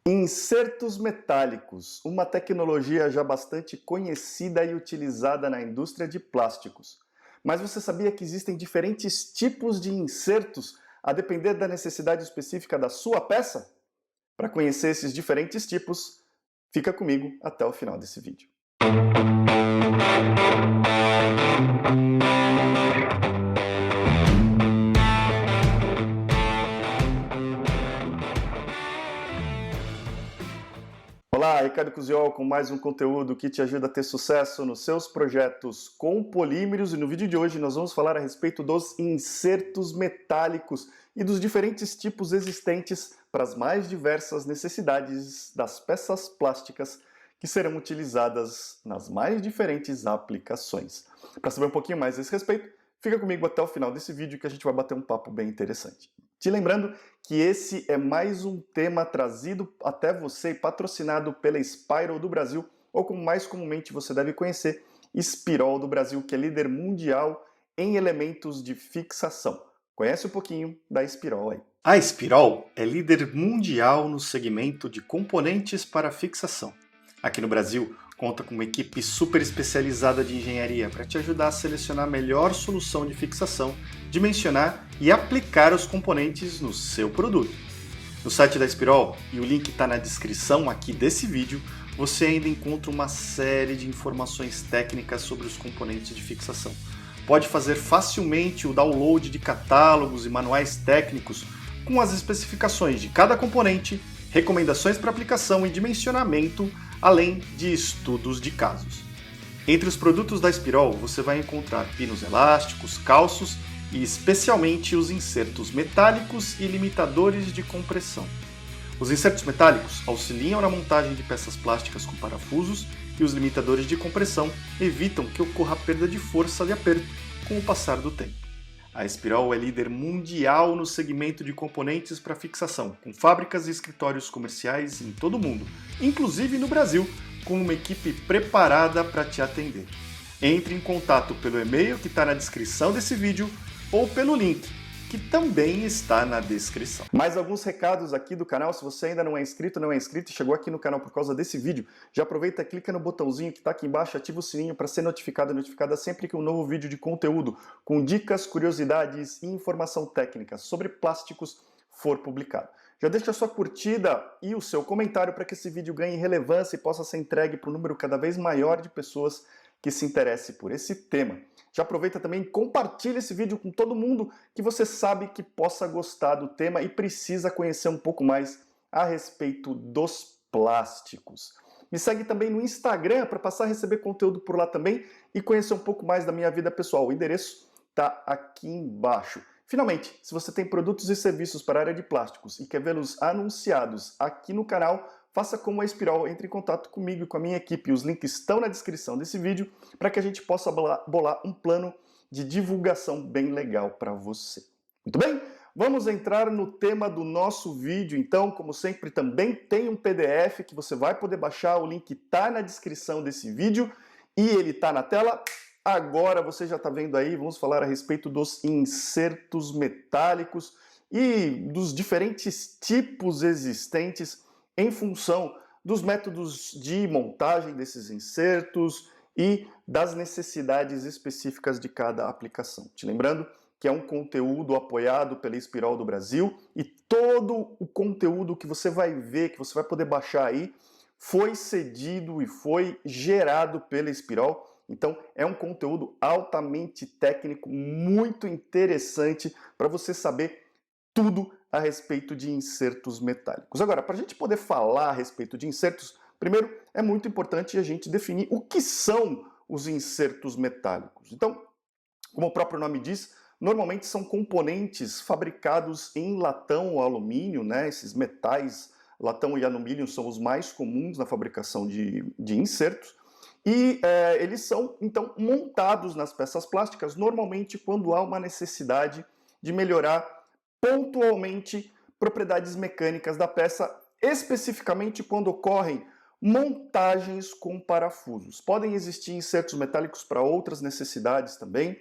Insertos metálicos, uma tecnologia já bastante conhecida e utilizada na indústria de plásticos. Mas você sabia que existem diferentes tipos de insertos a depender da necessidade específica da sua peça? Para conhecer esses diferentes tipos, fica comigo até o final desse vídeo. Olá, Ricardo Cusiol com mais um conteúdo que te ajuda a ter sucesso nos seus projetos com polímeros, e no vídeo de hoje nós vamos falar a respeito dos insertos metálicos e dos diferentes tipos existentes para as mais diversas necessidades das peças plásticas que serão utilizadas nas mais diferentes aplicações. Para saber um pouquinho mais a esse respeito, fica comigo até o final desse vídeo que a gente vai bater um papo bem interessante. Te lembrando que esse é mais um tema trazido até você e patrocinado pela Spirol do Brasil, ou como mais comumente você deve conhecer, Spirol do Brasil, que é líder mundial em elementos de fixação. Conhece um pouquinho da Spirol aí. A Spirol é líder mundial no segmento de componentes para fixação. Aqui no Brasil, conta com uma equipe super especializada de engenharia para te ajudar a selecionar a melhor solução de fixação, dimensionar e aplicar os componentes no seu produto. No site da Spirol, e o link está na descrição aqui desse vídeo, você ainda encontra uma série de informações técnicas sobre os componentes de fixação. Pode fazer facilmente o download de catálogos e manuais técnicos com as especificações de cada componente, recomendações para aplicação e dimensionamento, além de estudos de casos. Entre os produtos da Spirol, você vai encontrar pinos elásticos, calços e especialmente os insertos metálicos e limitadores de compressão. Os insertos metálicos auxiliam na montagem de peças plásticas com parafusos e os limitadores de compressão evitam que ocorra perda de força de aperto com o passar do tempo. A Spirol é líder mundial no segmento de componentes para fixação, com fábricas e escritórios comerciais em todo o mundo, inclusive no Brasil, com uma equipe preparada para te atender. Entre em contato pelo e-mail que está na descrição desse vídeo ou pelo link, que também está na descrição. Mais alguns recados aqui do canal. Se você ainda não é inscrito e chegou aqui no canal por causa desse vídeo, já aproveita, clica no botãozinho que está aqui embaixo, ativa o sininho para ser notificada sempre que um novo vídeo de conteúdo com dicas, curiosidades e informação técnica sobre plásticos for publicado. Já deixa a sua curtida e o seu comentário para que esse vídeo ganhe relevância e possa ser entregue para um número cada vez maior de pessoas que se interesse por esse tema. Já aproveita também e compartilha esse vídeo com todo mundo que você sabe que possa gostar do tema e precisa conhecer um pouco mais a respeito dos plásticos. Me segue também no Instagram para passar a receber conteúdo por lá também e conhecer um pouco mais da minha vida pessoal. O endereço está aqui embaixo. Finalmente, se você tem produtos e serviços para a área de plásticos e quer vê-los anunciados aqui no canal, faça como a Spirol, entre em contato comigo e com a minha equipe. Os links estão na descrição desse vídeo para que a gente possa bolar um plano de divulgação bem legal para você. Muito bem? Vamos entrar no tema do nosso vídeo. Então, como sempre, também tem um PDF que você vai poder baixar. O link está na descrição desse vídeo e ele está na tela. Agora você já está vendo aí, vamos falar a respeito dos insertos metálicos e dos diferentes tipos existentes em função dos métodos de montagem desses insertos e das necessidades específicas de cada aplicação. Te lembrando que é um conteúdo apoiado pela Spirol do Brasil e todo o conteúdo que você vai ver, que você vai poder baixar aí, foi cedido e foi gerado pela Spirol. Então é um conteúdo altamente técnico, muito interessante para você saber tudo a respeito de insertos metálicos. Agora, para a gente poder falar a respeito de insertos, primeiro é muito importante a gente definir o que são os insertos metálicos. Então, como o próprio nome diz, normalmente são componentes fabricados em latão ou alumínio, né? Esses metais, latão e alumínio, são os mais comuns na fabricação de insertos. E eles são, então, montados nas peças plásticas, normalmente quando há uma necessidade de melhorar pontualmente propriedades mecânicas da peça, especificamente quando ocorrem montagens com parafusos. Podem existir insertos metálicos para outras necessidades também.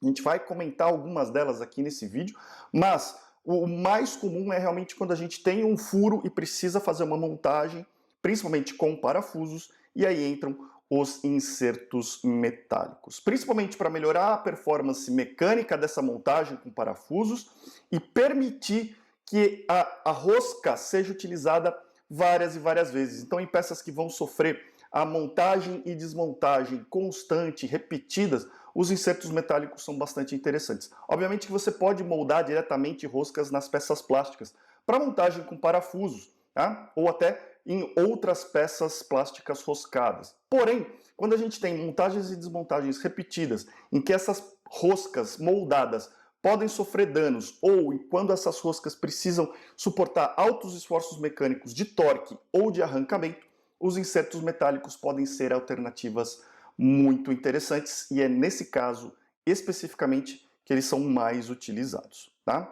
A gente vai comentar algumas delas aqui nesse vídeo, mas o mais comum é realmente quando a gente tem um furo e precisa fazer uma montagem, principalmente com parafusos, e aí entram os insertos metálicos. Principalmente para melhorar a performance mecânica dessa montagem com parafusos e permitir que a rosca seja utilizada várias e várias vezes. Então, em peças que vão sofrer a montagem e desmontagem constante, repetidas, os insertos metálicos são bastante interessantes. Obviamente que você pode moldar diretamente roscas nas peças plásticas para montagem com parafusos, tá? Ou até em outras peças plásticas roscadas. Porém, quando a gente tem montagens e desmontagens repetidas, em que essas roscas moldadas podem sofrer danos, ou quando essas roscas precisam suportar altos esforços mecânicos de torque ou de arrancamento, os insertos metálicos podem ser alternativas muito interessantes, e é nesse caso, especificamente, que eles são mais utilizados, tá?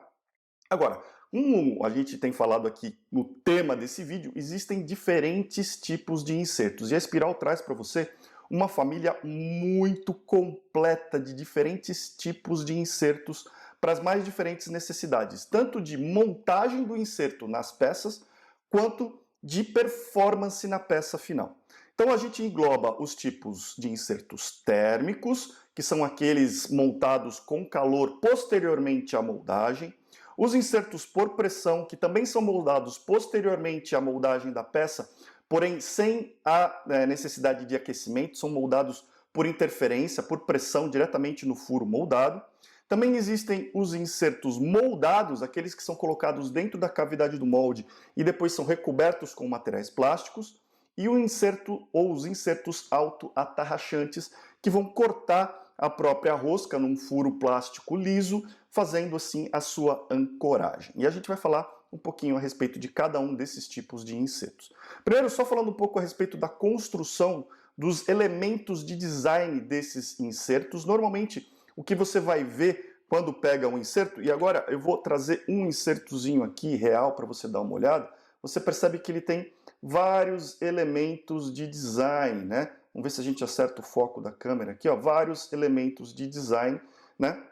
Agora, como a gente tem falado aqui no tema desse vídeo, existem diferentes tipos de insertos, e a Espiral traz para você uma família muito completa de diferentes tipos de insertos para as mais diferentes necessidades, tanto de montagem do inserto nas peças, quanto de performance na peça final. Então a gente engloba os tipos de insertos térmicos, que são aqueles montados com calor posteriormente à moldagem, os insertos por pressão, que também são moldados posteriormente à moldagem da peça, porém sem a necessidade de aquecimento, são moldados por interferência, por pressão diretamente no furo moldado. Também existem os insertos moldados, aqueles que são colocados dentro da cavidade do molde e depois são recobertos com materiais plásticos, e o inserto ou os insertos autoatarrachantes, que vão cortar a própria rosca num furo plástico liso, fazendo assim a sua ancoragem. E a gente vai falar um pouquinho a respeito de cada um desses tipos de insertos. Primeiro, só falando um pouco a respeito da construção dos elementos de design desses insertos. Normalmente, o que você vai ver quando pega um inserto, e agora eu vou trazer um insertozinho aqui real para você dar uma olhada, você percebe que ele tem vários elementos de design, né? Vamos ver se a gente acerta o foco da câmera aqui, ó, vários elementos de design, né?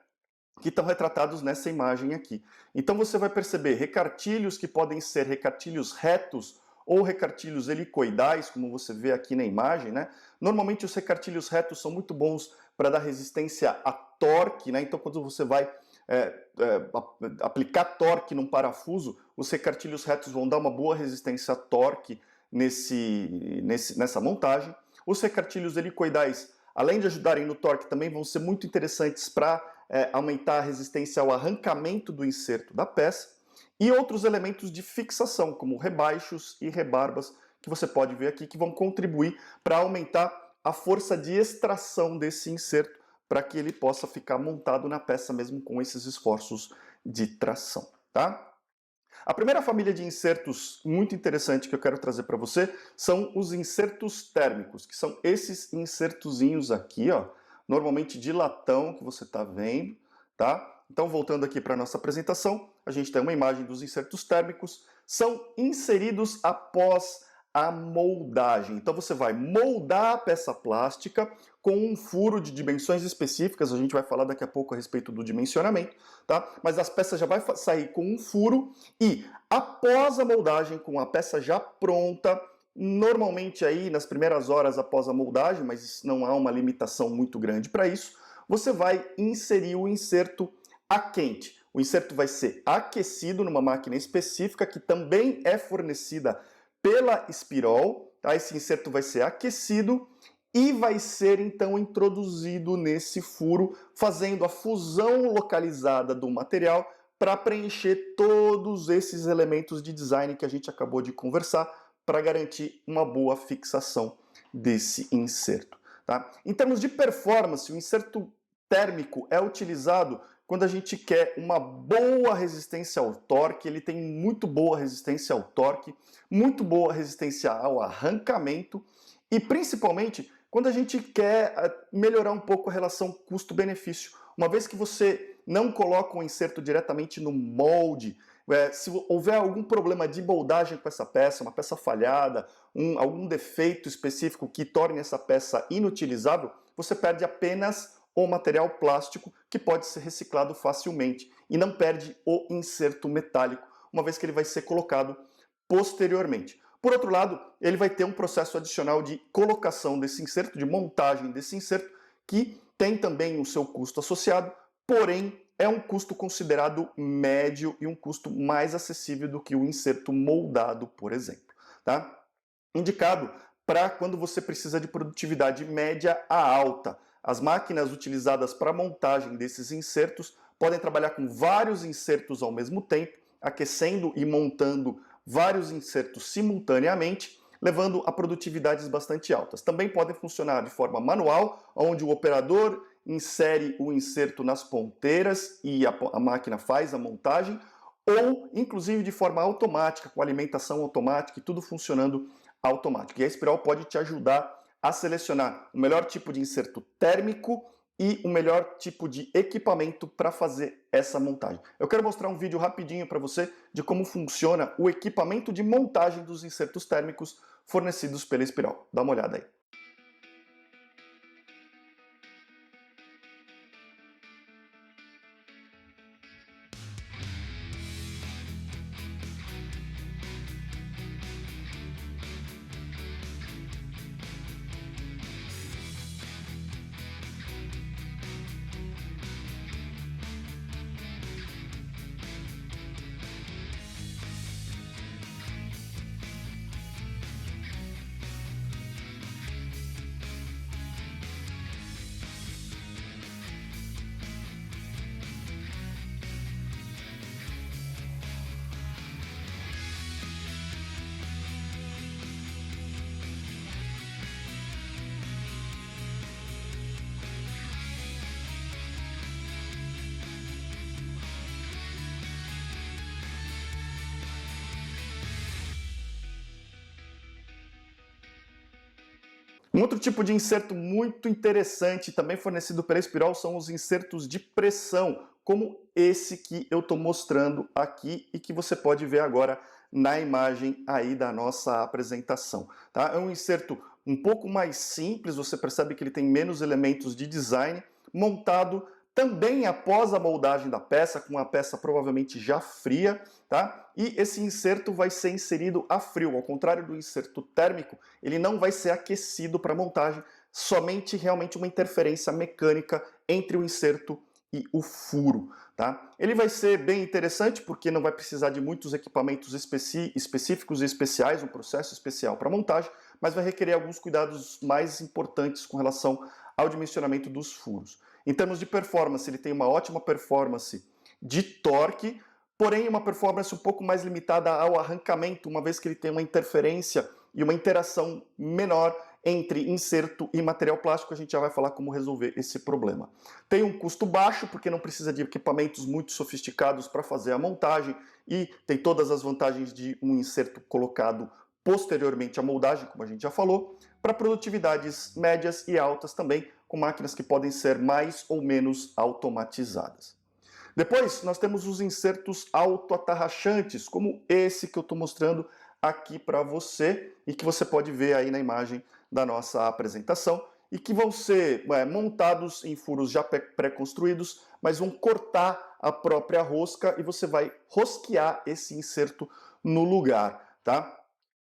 Que estão retratados nessa imagem aqui. Então você vai perceber recartilhos que podem ser recartilhos retos ou recartilhos helicoidais, como você vê aqui na imagem, né? Normalmente os recartilhos retos são muito bons para dar resistência a torque, né? Então quando você vai aplicar torque num parafuso, os recartilhos retos vão dar uma boa resistência a torque nessa montagem. Os recartilhos helicoidais, além de ajudarem no torque, também vão ser muito interessantes para aumentar a resistência ao arrancamento do inserto da peça. E outros elementos de fixação, como rebaixos e rebarbas, que você pode ver aqui, que vão contribuir para aumentar a força de extração desse inserto, para que ele possa ficar montado na peça mesmo com esses esforços de tração, tá? A primeira família de insertos muito interessante que eu quero trazer para você são os insertos térmicos, que são esses insertozinhos aqui, ó, normalmente de latão que você está vendo, tá? Então, voltando aqui para a nossa apresentação, a gente tem uma imagem dos insertos térmicos, são inseridos após a moldagem. Então você vai moldar a peça plástica com um furo de dimensões específicas, a gente vai falar daqui a pouco a respeito do dimensionamento, tá? Mas as peças já vai sair com um furo e após a moldagem, com a peça já pronta, normalmente aí nas primeiras horas após a moldagem, mas não há uma limitação muito grande para isso, você vai inserir o inserto a quente. O inserto vai ser aquecido numa máquina específica que também é fornecida pela Espirol, tá? Esse inserto vai ser aquecido e vai ser então introduzido nesse furo, fazendo a fusão localizada do material para preencher todos esses elementos de design que a gente acabou de conversar, para garantir uma boa fixação desse inserto, tá? Em termos de performance, o inserto térmico é utilizado quando a gente quer uma boa resistência ao torque. Ele tem muito boa resistência ao torque, muito boa resistência ao arrancamento e principalmente quando a gente quer melhorar um pouco a relação custo-benefício. Uma vez que você não coloca o inserto diretamente no molde, se houver algum problema de moldagem com essa peça, uma peça falhada, algum defeito específico que torne essa peça inutilizável, você perde apenas o material plástico que pode ser reciclado facilmente. e não perde o inserto metálico, uma vez que ele vai ser colocado posteriormente. Por outro lado, ele vai ter um processo adicional de colocação desse inserto, de montagem desse inserto, que tem também o seu custo associado, porém é um custo considerado médio e um custo mais acessível do que o inserto moldado, por exemplo. Tá? Indicado para quando você precisa de produtividade média a alta. As máquinas utilizadas para montagem desses insertos podem trabalhar com vários insertos ao mesmo tempo, aquecendo e montando vários insertos simultaneamente, levando a produtividades bastante altas. Também podem funcionar de forma manual, onde o operador insere o inserto nas ponteiras e a máquina faz a montagem, ou inclusive de forma automática, com alimentação automática e tudo funcionando automático. E a Espiral pode te ajudar a selecionar o melhor tipo de inserto térmico e o melhor tipo de equipamento para fazer essa montagem. Eu quero mostrar um vídeo rapidinho para você de como funciona o equipamento de montagem dos insertos térmicos fornecidos pela Espiral. Dá uma olhada aí. Um outro tipo de inserto muito interessante, também fornecido pela Espiral, são os insertos de pressão, como esse que eu estou mostrando aqui e que você pode ver agora na imagem aí da nossa apresentação. Tá? É um inserto um pouco mais simples, você percebe que ele tem menos elementos de design, montado também após a moldagem da peça, com a peça provavelmente já fria, tá? E esse inserto vai ser inserido a frio, ao contrário do inserto térmico, ele não vai ser aquecido para montagem, somente realmente uma interferência mecânica entre o inserto e o furo, tá? Ele vai ser bem interessante porque não vai precisar de muitos equipamentos específicos e especiais, um processo especial para montagem, mas vai requerer alguns cuidados mais importantes com relação ao dimensionamento dos furos. Em termos de performance, ele tem uma ótima performance de torque, porém uma performance um pouco mais limitada ao arrancamento, uma vez que ele tem uma interferência e uma interação menor entre inserto e material plástico. A gente já vai falar como resolver esse problema. Tem um custo baixo, porque não precisa de equipamentos muito sofisticados para fazer a montagem e tem todas as vantagens de um inserto colocado posteriormente à moldagem, como a gente já falou, para produtividades médias e altas também, com máquinas que podem ser mais ou menos automatizadas. Depois, nós temos os insertos autoatarrachantes, como esse que eu estou mostrando aqui para você e que você pode ver aí na imagem da nossa apresentação e que vão ser montados em furos já pré-construídos, mas vão cortar a própria rosca e você vai rosquear esse inserto no lugar, tá?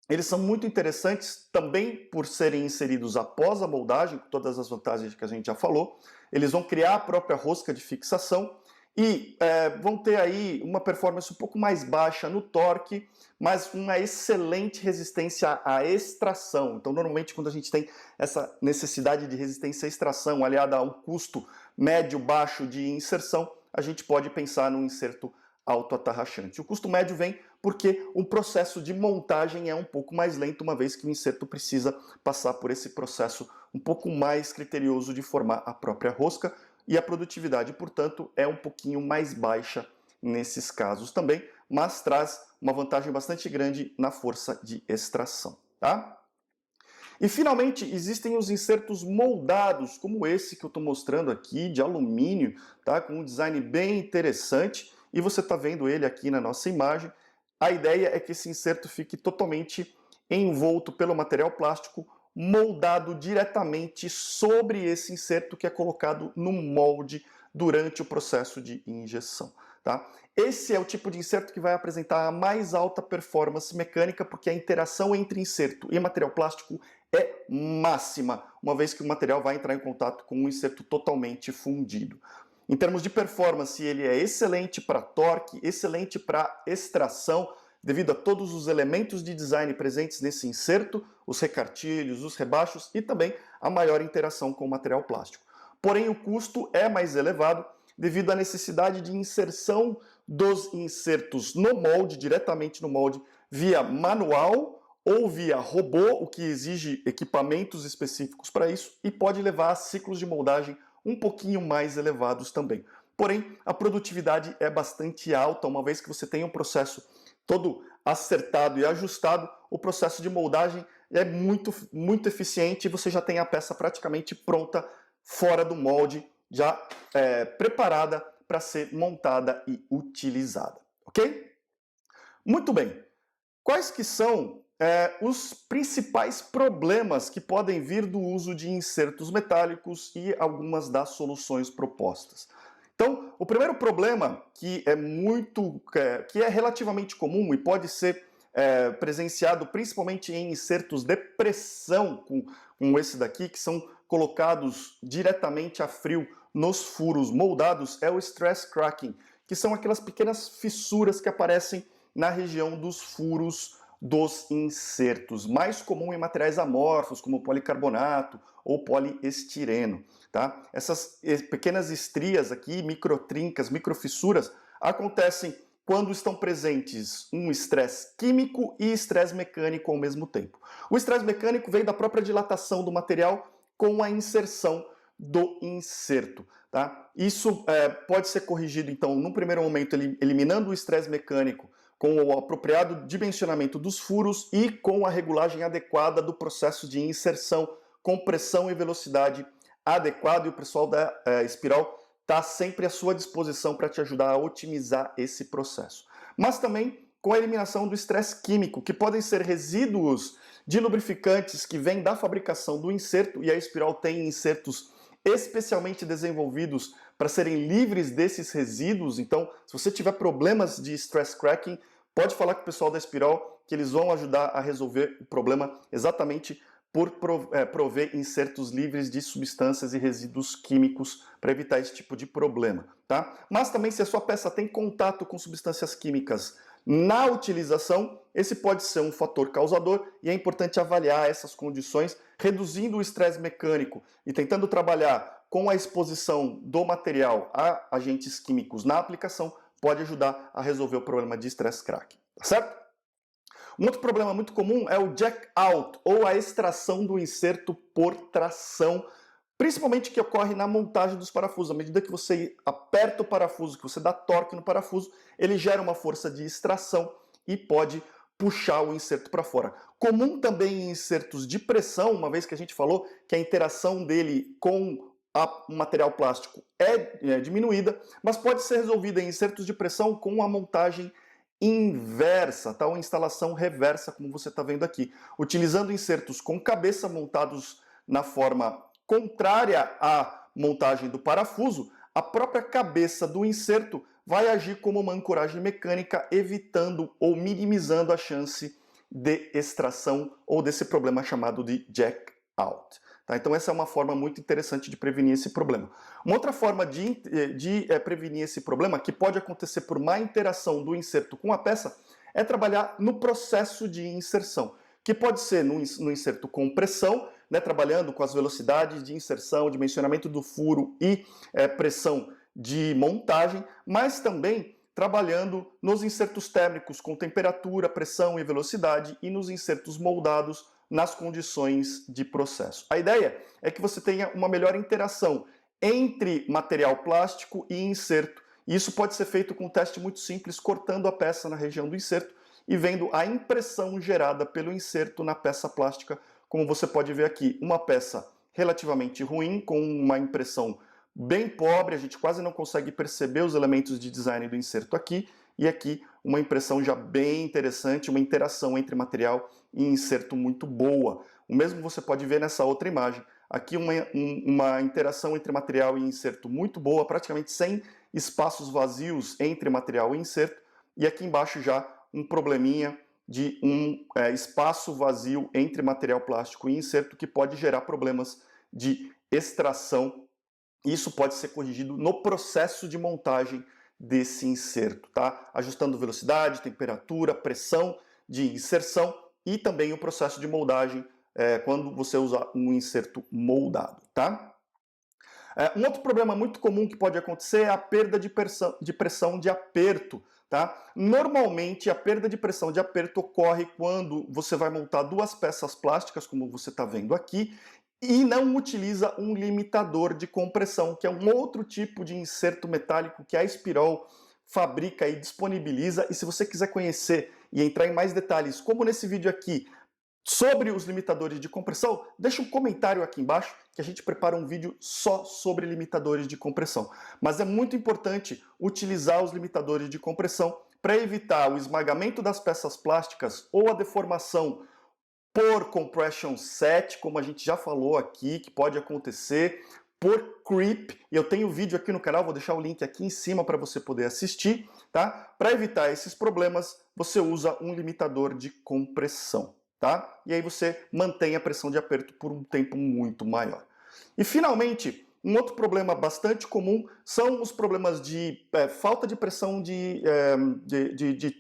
Eles são muito interessantes também por serem inseridos após a moldagem, com todas as vantagens que a gente já falou. Eles vão criar a própria rosca de fixação e vão ter aí uma performance um pouco mais baixa no torque, mas uma excelente resistência à extração. Então, normalmente, quando a gente tem essa necessidade de resistência à extração, aliada a um custo médio-baixo de inserção, a gente pode pensar num inserto autoatarrachante. O custo médio vem porque o processo de montagem é um pouco mais lento, uma vez que o inserto precisa passar por esse processo um pouco mais criterioso de formar a própria rosca, e a produtividade, portanto, é um pouquinho mais baixa nesses casos também, mas traz uma vantagem bastante grande na força de extração, tá? E finalmente existem os insertos moldados, como esse que eu estou mostrando aqui, de alumínio, tá? Com um design bem interessante, e você está vendo ele aqui na nossa imagem. A ideia é que esse inserto fique totalmente envolto pelo material plástico, moldado diretamente sobre esse inserto que é colocado no molde durante o processo de injeção. tá? Esse é o tipo de inserto que vai apresentar a mais alta performance mecânica, porque a interação entre inserto e material plástico é máxima, uma vez que o material vai entrar em contato com um inserto totalmente fundido. Em termos de performance, ele é excelente para torque, excelente para extração, devido a todos os elementos de design presentes nesse inserto, os recartilhos, os rebaixos e também a maior interação com o material plástico. Porém, o custo é mais elevado devido à necessidade de inserção dos insertos no molde, diretamente no molde, via manual ou via robô, o que exige equipamentos específicos para isso e pode levar a ciclos de moldagem um pouquinho mais elevados também. Porém, a produtividade é bastante alta, uma vez que você tem um processo todo acertado e ajustado, o processo de moldagem é muito eficiente e você já tem a peça praticamente pronta, fora do molde, já preparada para ser montada e utilizada, ok? Muito bem. Quais que são os principais problemas que podem vir do uso de insertos metálicos e algumas das soluções propostas? Então, o primeiro problema que é relativamente comum e pode ser presenciado principalmente em insertos de pressão, como esse daqui, que são colocados diretamente a frio nos furos moldados, é o stress cracking, que são aquelas pequenas fissuras que aparecem na região dos furos dos insertos, mais comum em materiais amorfos, como policarbonato ou poliestireno. Tá? Essas pequenas estrias aqui, microtrincas, microfissuras, acontecem quando estão presentes um estresse químico e estresse mecânico ao mesmo tempo. O estresse mecânico vem da própria dilatação do material com a inserção do inserto. Tá? Isso pode ser corrigido, então, num primeiro momento, eliminando o estresse mecânico com o apropriado dimensionamento dos furos e com a regulagem adequada do processo de inserção, com pressão e velocidade adequada, e o pessoal da Espiral está sempre à sua disposição para te ajudar a otimizar esse processo. Mas também com a eliminação do estresse químico, que podem ser resíduos de lubrificantes que vêm da fabricação do inserto, e a Espiral tem insertos especialmente desenvolvidos para serem livres desses resíduos. Então, se você tiver problemas de stress cracking, pode falar com o pessoal da Espiral que eles vão ajudar a resolver o problema exatamente por prover insertos livres de substâncias e resíduos químicos para evitar esse tipo de problema. Tá? Mas também, se a sua peça tem contato com substâncias químicas na utilização, esse pode ser um fator causador e é importante avaliar essas condições, reduzindo o estresse mecânico e tentando trabalhar com a exposição do material a agentes químicos na aplicação, pode ajudar a resolver o problema de stress cracking, tá certo? Um outro problema muito comum é o jack out, ou a extração do inserto por tração, principalmente que ocorre na montagem dos parafusos. À medida que você aperta o parafuso, que você dá torque no parafuso, ele gera uma força de extração e pode puxar o inserto para fora. Comum também em insertos de pressão, uma vez que a gente falou que a interação dele com o material plástico é diminuída, mas pode ser resolvida em insertos de pressão com a montagem inversa, tá? Ou instalação reversa, como você está vendo aqui. Utilizando insertos com cabeça montados na forma contrária à montagem do parafuso, a própria cabeça do inserto vai agir como uma ancoragem mecânica, evitando ou minimizando a chance de extração ou desse problema chamado de jack out. Tá? Então essa é uma forma muito interessante de prevenir esse problema. Uma outra forma de prevenir esse problema, que pode acontecer por má interação do inserto com a peça, é trabalhar no processo de inserção, que pode ser no inserto com pressão, né, trabalhando com as velocidades de inserção, dimensionamento do furo e pressão de montagem, mas também trabalhando nos insertos térmicos com temperatura, pressão e velocidade e nos insertos moldados nas condições de processo. A ideia é que você tenha uma melhor interação entre material plástico e inserto. E isso pode ser feito com um teste muito simples, cortando a peça na região do inserto e vendo a impressão gerada pelo inserto na peça plástica, como você pode ver aqui, uma peça relativamente ruim, com uma impressão bem pobre, a gente quase não consegue perceber os elementos de design do inserto aqui, e aqui uma impressão já bem interessante, uma interação entre material e inserto muito boa. O mesmo você pode ver nessa outra imagem. Aqui uma interação entre material e inserto muito boa, praticamente sem espaços vazios entre material e inserto, e aqui embaixo já um probleminha de um espaço vazio entre material plástico e inserto que pode gerar problemas de extração. Isso pode ser corrigido no processo de montagem desse inserto, tá? Ajustando velocidade, temperatura, pressão de inserção e também o processo de moldagem quando você usa um inserto moldado, tá? Um outro problema muito comum que pode acontecer é a perda de pressão de aperto. Tá? Normalmente, a perda de pressão de aperto ocorre quando você vai montar duas peças plásticas, como você está vendo aqui, e não utiliza um limitador de compressão, que é um outro tipo de inserto metálico que a Espirol fabrica e disponibiliza. E se você quiser conhecer e entrar em mais detalhes, como nesse vídeo aqui, sobre os limitadores de compressão, deixa um comentário aqui embaixo que a gente prepara um vídeo só sobre limitadores de compressão. Mas é muito importante utilizar os limitadores de compressão para evitar o esmagamento das peças plásticas ou a deformação por compression set, como a gente já falou aqui, que pode acontecer, por creep. Eu tenho vídeo aqui no canal, vou deixar o link aqui em cima para você poder assistir, tá? Para evitar esses problemas, você usa um limitador de compressão. Tá? E aí você mantém a pressão de aperto por um tempo muito maior. E finalmente, um outro problema bastante comum são os problemas de falta de pressão de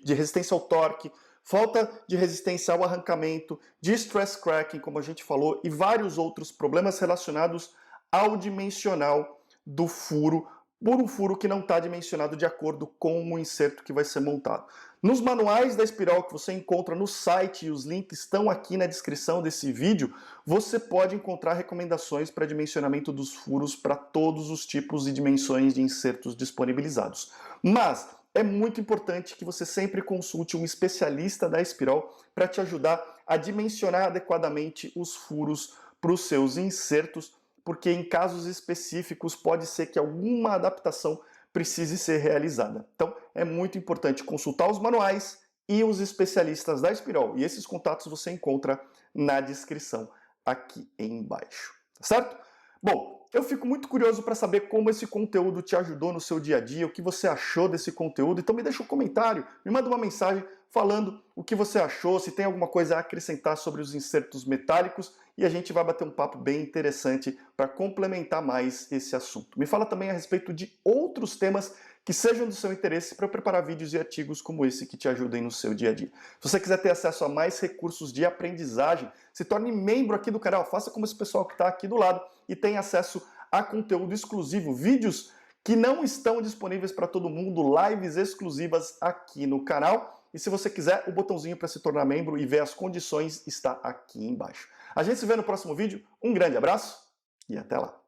resistência ao torque, falta de resistência ao arrancamento, de stress cracking, como a gente falou, e vários outros problemas relacionados ao dimensional do furo, por um furo que não está dimensionado de acordo com o inserto que vai ser montado. Nos manuais da Espirol que você encontra no site, e os links estão aqui na descrição desse vídeo, você pode encontrar recomendações para dimensionamento dos furos para todos os tipos e dimensões de insertos disponibilizados. Mas é muito importante que você sempre consulte um especialista da Espirol para te ajudar a dimensionar adequadamente os furos para os seus insertos, porque em casos específicos pode ser que alguma adaptação precise ser realizada. Então é muito importante consultar os manuais e os especialistas da Espirol. E esses contatos você encontra na descrição aqui embaixo, tá certo? Bom, eu fico muito curioso para saber como esse conteúdo te ajudou no seu dia a dia, o que você achou desse conteúdo. Então me deixa um comentário, me manda uma mensagem falando o que você achou, se tem alguma coisa a acrescentar sobre os insertos metálicos, e a gente vai bater um papo bem interessante para complementar mais esse assunto. Me fala também a respeito de outros temas que sejam do seu interesse para eu preparar vídeos e artigos como esse que te ajudem no seu dia a dia. Se você quiser ter acesso a mais recursos de aprendizagem, se torne membro aqui do canal, faça como esse pessoal que está aqui do lado e tenha acesso a conteúdo exclusivo, vídeos que não estão disponíveis para todo mundo, lives exclusivas aqui no canal. E se você quiser, o botãozinho para se tornar membro e ver as condições está aqui embaixo. A gente se vê no próximo vídeo. Um grande abraço e até lá!